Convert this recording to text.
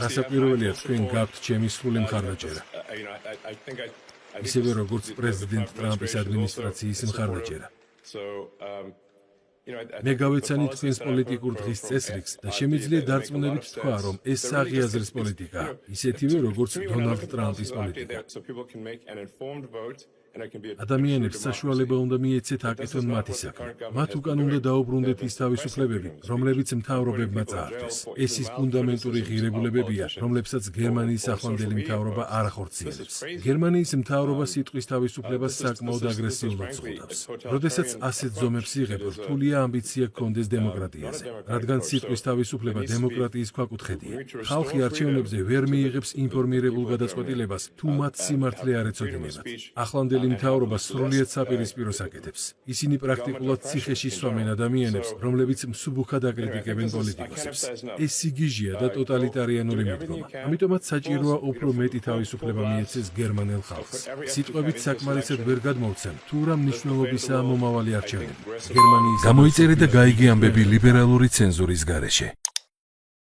გასაკვირველია თქვენ გაქვთ ჩემი სრული მხარდაჭერა. ისევე როგორც პრეზიდენტ ტრამპის ადმინისტრაციის მხარდაჭერა. მე გავეცანი თქვენს პოლიტიკურ დღის წესრიგს და შემიძლია დარწმუნებით თქვა, რომ ეს აღიაზრის პოლიტიკაა, ისეთივე როგორც დონალდ ტრამპის პოლიტიკა. ადამიანებს საშუალება უნდა მიეცეთ აკეთონ მათი საქმე. მათ უკან უნდა დაუბრუნდეთ ის თავისუფლებები, რომლებიც მთავრობებმა წაართვეს. ეს ის ფუნდამენტური ღირებულებებია, რომლებსაც გერმანიის ახლანდელი მთავრობა არ ახორციელებს. გერმანიის მთავრობა სიტყვის თავისუფლებას საკმაოდ აგრესიულად ზღუდავს. როდესაც ასეთ ზომებს იღებ, რთულია ამბიცია გქონდეს დემოკრატიაზე, რადგან სიტყვის თავისუფლება დემოკრატიის ქვაკუთხედია. ხალხი არჩევნებზე ვერ მიიღებს ინფორმირებულ გადაწყვეტილებას, თუ მათ სიმართლე არ ეცოდინებათ. ახლანდელი მთავრობა სრულიად საპირისპიროს აკეთებს. ისინი პრაქტიკულად ციხეში სვამენ ადამიანებს, რომლებიც მსუბუქად აკრიტიკებენ პოლიტიკოსებს. ეს სიგიჟეა და ტოტალიტარიანული მიდგომა. ამიტომაც საჭიროა უფრო მეტი თავისუფლება მიეცეს გერმანელ ხალხს. სიტყვებით საკმარისად ვერ გადმოვცემ, თუ რა მნიშვნელობისაა მომავალი არჩევნები. გერმანიის გამოიწერე და გაიგე ამბები ლიბერალური ცენზურის გარეშე.